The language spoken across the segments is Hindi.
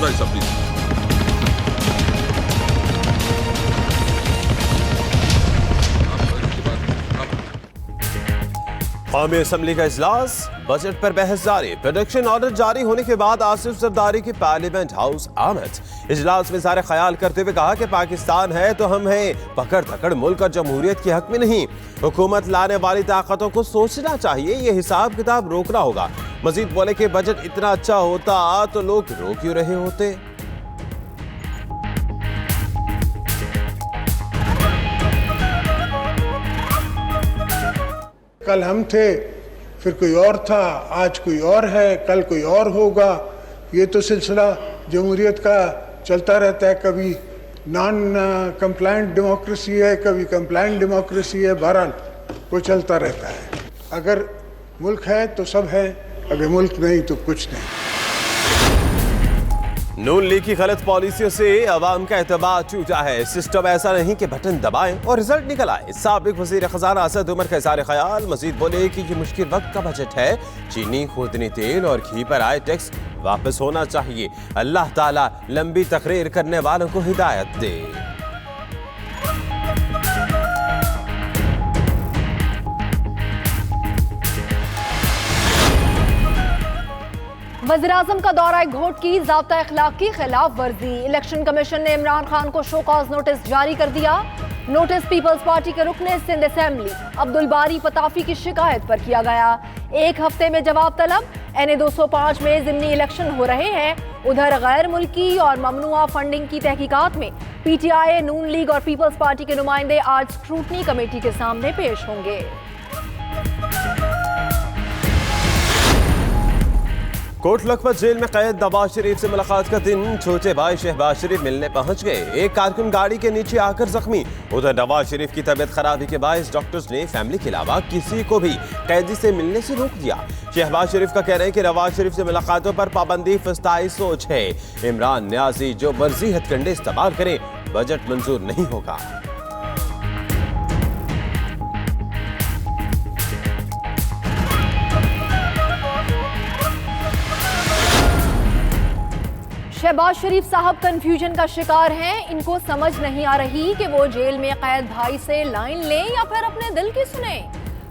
राइट साहब, प्लीज। कौमी असम्बली का इजलास, बजट पर बहस जारी। प्रोडक्शन ऑर्डर जारी होने के बाद आसिफ जरदारी की पार्लियामेंट हाउस आमद। इजलास में इज़हार ख्याल करते हुए कहा कि पाकिस्तान है तो हम हैं, पकड़ धकड़ मुल्क और जमहूरियत के हक में नहीं। हुकूमत लाने वाली ताकतों को सोचना चाहिए, ये हिसाब किताब रोकना होगा। मजीद बोले कि बजट इतना अच्छा होता तो लोग रो क्यों रहे होते। कल हम थे, फिर कोई और था, आज कोई और है, कल कोई और होगा। ये तो सिलसिला जमहूरियत का चलता रहता है। कभी नॉन कंप्लायंट डेमोक्रेसी है, कभी कंप्लायंट डेमोक्रेसी है। बहरहाल वो चलता रहता है। अगर मुल्क है तो सब है, अगर मुल्क नहीं तो कुछ नहीं। नून लीग की गलत पॉलिसियों से अवाम का एतबार टूटा है। सिस्टम ऐसा नहीं कि बटन दबाएं और रिजल्ट निकल आए। साबिक वजीर खजाना असद उमर का इज़हार ख्याल। मजीद बोले कि ये मुश्किल वक्त का बजट है। चीनी, खुदनी तेल और घी पर आए टैक्स वापस होना चाहिए। अल्लाह ताला लंबी तकरीर करने वालों को हिदायत दे। वज़ीर-ए-आज़म का दौरा घोट की ज़ाब्ता अखलाक की खिलाफ वर्जी। इलेक्शन कमीशन ने इमरान खान को शो कॉज नोटिस जारी कर दिया। नोटिस पीपल्स पार्टी के रुकने सिंध असेंबली अब्दुल बारी पताफी की शिकायत पर किया गया। एक हफ्ते में जवाब तलब। NA 205 में ज़िमनी इलेक्शन हो रहे हैं। उधर गैर मुल्की और ममनुआ फंडिंग की तहकीकात में PTI, नून लीग और पीपल्स पार्टी के नुमाइंदे आज स्क्रूटनी कमेटी के सामने पेश होंगे। कोट लखपत जेल में कैद नवाज शरीफ से मुलाकात का दिन। छोटे भाई शहबाज शरीफ मिलने पहुंच गए। एक कारकुन गाड़ी के नीचे आकर जख्मी। उधर नवाज शरीफ की तबीयत खराबी के बायस डॉक्टर्स ने फैमिली के अलावा किसी को भी कैदी से मिलने से रोक दिया। शहबाज शरीफ का कहना है कि नवाज शरीफ से मुलाकातों पर पाबंदी फस्ताई सोच है। इमरान न्याजी जो मर्जी हथकंडे इस्तेमाल करें, बजट मंजूर नहीं होगा। शहबाज शरीफ साहब कंफ्यूजन का शिकार हैं। इनको समझ नहीं आ रही कि वो जेल में कैद भाई से लाइन लें या फिर अपने दिल की सुने।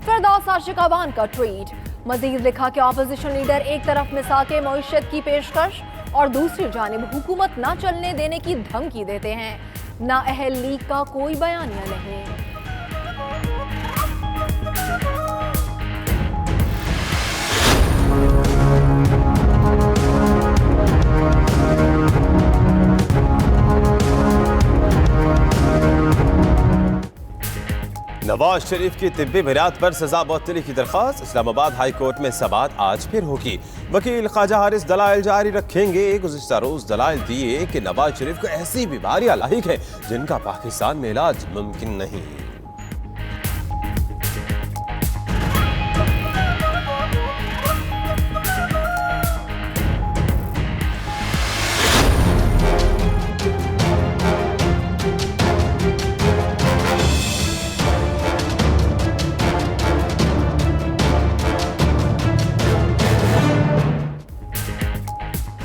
फिरदौस आशिकाबान का ट्वीट। मजीद लिखा कि ऑपोजिशन लीडर एक तरफ मिसाके मईशत की पेशकश और दूसरी जानिब हुकूमत ना चलने देने की धमकी देते हैं। ना अहल लीग का कोई बयानिया नहीं। नवाज शरीफ की तिब्बी बयात पर सजा मुअत्तली की दरख्वास्त। इस्लामाबाद हाई कोर्ट में समाअत आज फिर होगी। वकील ख्वाजा हारिस दलाइल जारी रखेंगे। गुज़िश्ता रोज दलाइल दिए कि नवाज शरीफ को ऐसी बीमारियां लाहिक है जिनका पाकिस्तान में इलाज मुमकिन नहीं।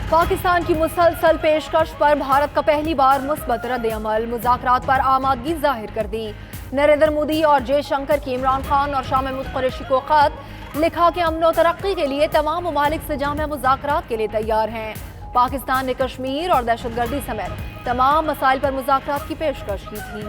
पाकिस्तान की मुसलसल पेशकश पर भारत का पहली बार मुस्बत रद्द-ए-अमल। मुज़ाकरात पर आमादगी जाहिर कर दी। नरेंद्र मोदी और जयशंकर की इमरान खान और शाह महमूद कुरैशी को खत लिखा कि अमन और तरक्की के लिए तमाम ममालिक से जामे मुज़ाकरात के लिए तैयार हैं। पाकिस्तान ने कश्मीर और दहशतगर्दी समेत तमाम मसाइल पर मुज़ाकरात की पेशकश की थी।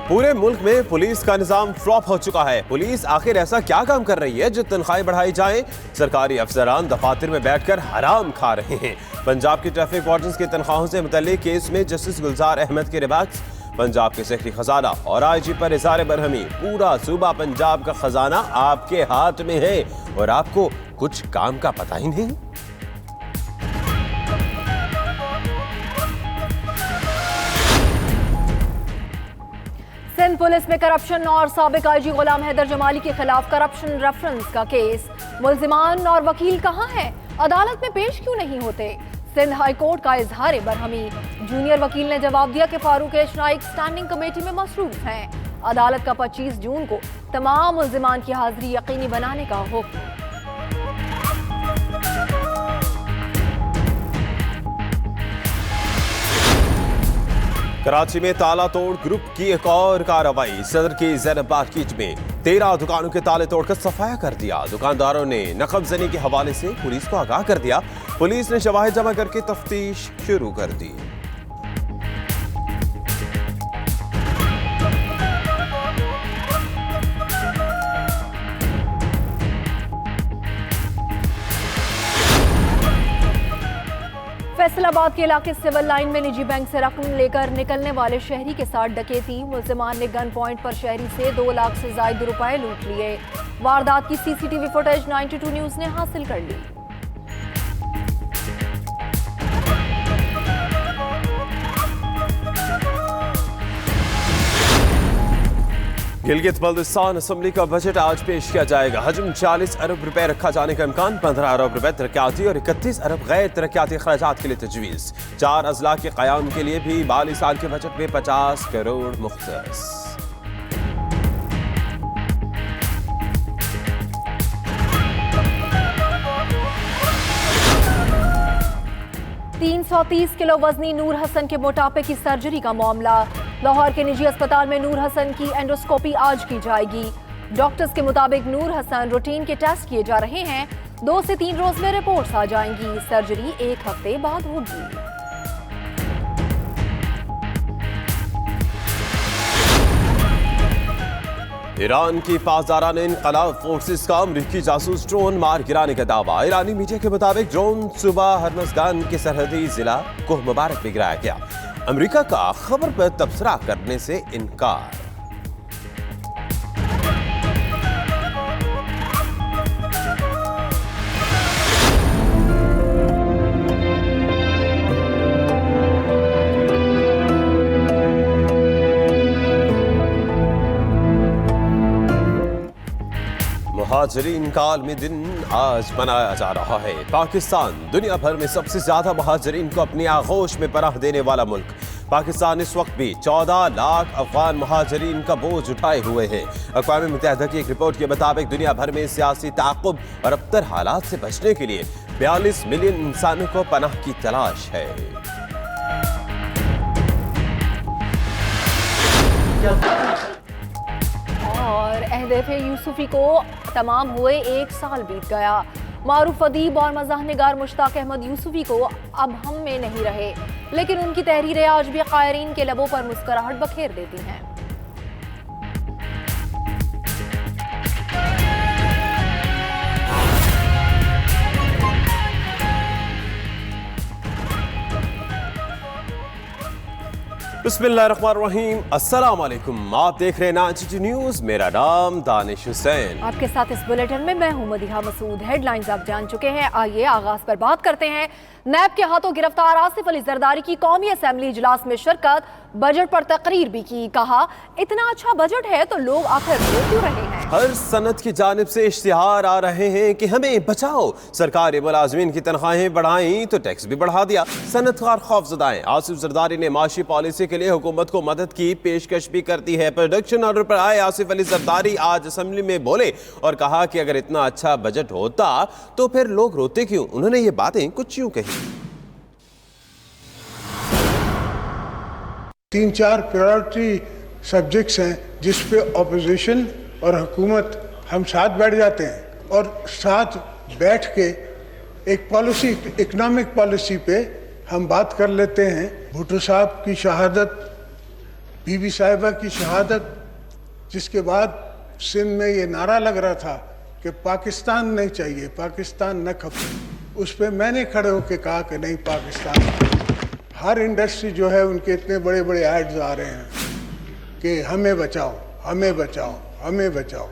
पूरे मुल्क में पुलिस का निजाम फ्लॉप हो चुका है। पुलिस आखिर ऐसा क्या काम कर रही है जो तनख्वाहें बढ़ाई जाएं? सरकारी अफसरान दफातर में बैठकर हराम खा रहे हैं। पंजाब के ट्रैफिक वार्डन्स की तनख्वाहों से मुतल्लिक केस में जस्टिस गुलजार अहमद के रिबैक्स। पंजाब के सेक्रेटरी खजाना और IG पर इज़हार बरहमी। पूरा सूबा पंजाब का खजाना आपके हाथ में है और आपको कुछ काम का पता ही नहीं। सिंध पुलिस में करप्शन और साबिक IG गुलाम हैदर जमाली के खिलाफ करप्शन रेफरेंस का केस। मुल्जिमान और वकील कहाँ हैं? अदालत में पेश क्यों नहीं होते? सिंध हाई कोर्ट का इजहार बरहमी। जूनियर वकील ने जवाब दिया कि Farooq H Naik standing committee में मसरूफ हैं। अदालत का 25 जून को तमाम मुल्जिमान की हाजिरी यकीनी बनाने का हुक्म। कराची में ताला तोड़ ग्रुप की एक और कार्रवाई। सदर की ज़ैनब मार्केट में 13 दुकानों के ताले तोड़कर सफाया कर दिया। दुकानदारों ने नकबजनी के हवाले से पुलिस को आगाह कर दिया। पुलिस ने शवाहिद जमा करके तफ्तीश शुरू कर दी। फैसलाबाद के इलाके सिविल लाइन में निजी बैंक से रकम लेकर निकलने वाले शहरी के साथ डकैती। मुल्जिमान ने गन पॉइंट पर शहरी से 2 लाख से ज्यादा रुपए लूट लिए। वारदात की सीसीटीवी फुटेज 92 न्यूज ने हासिल कर ली। गिलगित बल्दिस्तान असम्बली का बजट आज पेश किया जाएगा। हजम 40 अरब रुपए रखा जाने का इम्कान। 15 अरब रुपए तरक्याती और 31 अरब गैर तरक्याती खर्चात के लिए तजवीज़। 4 अजला के क़याम के लिए भी माली साल के बजट में 50 करोड़ मुख्तस। $330 किलो वजनी नूर हसन के मोटापे की सर्जरी का मामला। लाहौर के निजी अस्पताल में नूर हसन की एंडोस्कोपी आज की जाएगी। डॉक्टर्स के मुताबिक नूर हसन रूटीन के टेस्ट किए जा रहे हैं। 2 से 3 रोज में रिपोर्ट्स आ जाएंगी। सर्जरी 1 हफ्ते बाद होगी। ईरान की पासदाराना इनकलाब फोर्सेस का अमरीकी जासूस ड्रोन मार गिराने का दावा। ईरानी मीडिया के मुताबिक ड्रोन सुबह हरमज़गान के सरहदी जिला कोह मुबारक में गिराया गया। अमेरिका का खबर पर तबसरा करने से इनकार। महाजरीन का आलमी दिन आज मनाया जा रहा है। पाकिस्तान दुनिया भर में सबसे ज्यादा महाजरीन को अपनी आगोश में पनाह देने वाला मुल्क। पाकिस्तान इस वक्त भी 14 लाख अफगान महाजरीन का बोझ उठाए हुए है। अक़वाम मुत्तहिदा की एक रिपोर्ट के मुताबिक दुनिया भर में सियासी ताक़ुब और अबतर हालात से बचने के लिए 42 मिलियन इंसानों को पनाह की तलाश है। और अहदेफ़े यूसुफी को तमाम हुए 1 साल बीत गया। मारूफ अदीब और मज़ाह निगार मुश्ताक अहमद यूसुफी को अब हम में नहीं रहे, लेकिन उनकी तहरीरें आज भी क़ायरीन के लबों पर मुस्कुराहट बखेर देती हैं। बिस्मिल्लाहिर्रहमानिर्रहीम, अस्सलाम वालेकुम। आप देख रहे हैं 92 न्यूज़। मेरा नाम दानिश हुसैन। आपके साथ इस बुलेटिन में मैं हूं मदीहा मसूद। हेडलाइंस आप जान चुके हैं। आइए आगाज पर बात करते हैं। नैब के हाथों गिरफ्तार आसिफ अली जरदारी की कौमी असेंबली इजलास में शिरकत। बजट पर तकरीर भी की। कहा इतना अच्छा बजट है तो लोग आखिर रो क्यों रहे हैं। हर सनत की जानिब से इश्तिहार आ रहे हैं कि हमें बचाओ। सरकारी मुलाजमीन की तनख्वाहें बढ़ाई तो टैक्स भी बढ़ा दिया। सनतकार खौफजदा हैं। आसिफ जरदारी ने माशी पॉलिसी के लिए हुकूमत को मदद की पेशकश भी करती है। प्रोडक्शन ऑर्डर पर आए आसिफ अली जरदारी आज असेंबली में बोले और कहा कि अगर इतना अच्छा बजट होता तो फिर लोग रोते क्यों। उन्होंने ये बातें कुछ यूं कही। 3-4 प्रायोरिटी सब्जेक्ट्स हैं जिस पे ऑपोजिशन और हुकूमत हम साथ बैठ जाते हैं और साथ बैठ के एक पॉलिसी, इकोनॉमिक पॉलिसी पे हम बात कर लेते हैं। भुट्टो साहब की शहादत, बीबी साहिबा की शहादत, जिसके बाद सिंध में ये नारा लग रहा था कि पाकिस्तान नहीं चाहिए, पाकिस्तान न खपे, उस पर मैंने खड़े होकर कहा कि नहीं पाकिस्तान। हर इंडस्ट्री जो है उनके इतने बड़े बड़े एड्स आ रहे हैं कि हमें बचाओ, हमें बचाओ, हमें बचाओ।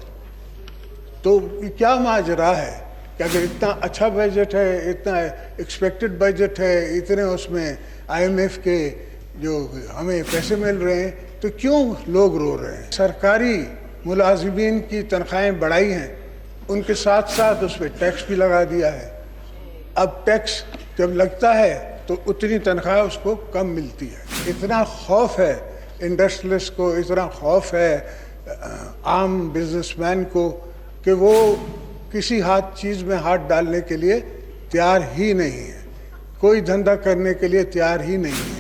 तो क्या माजरा है कि अगर इतना अच्छा बजट है, इतना एक्सपेक्टेड बजट है, इतने उसमें IMF के जो हमें पैसे मिल रहे हैं, तो क्यों लोग रो रहे हैं। सरकारी मुलाजिमीन की तनख्वाहें बढ़ाई हैं, उनके साथ साथ उस पर टैक्स भी लगा दिया है। अब टैक्स जब लगता है तो उतनी तनख्वाह उसको कम मिलती है। इतना खौफ है इंडस्ट्रियलिस्ट को, इतना खौफ है आम बिजनेसमैन को कि वो किसी चीज़ में हाथ डालने के लिए तैयार ही नहीं है, कोई धंधा करने के लिए तैयार ही नहीं है।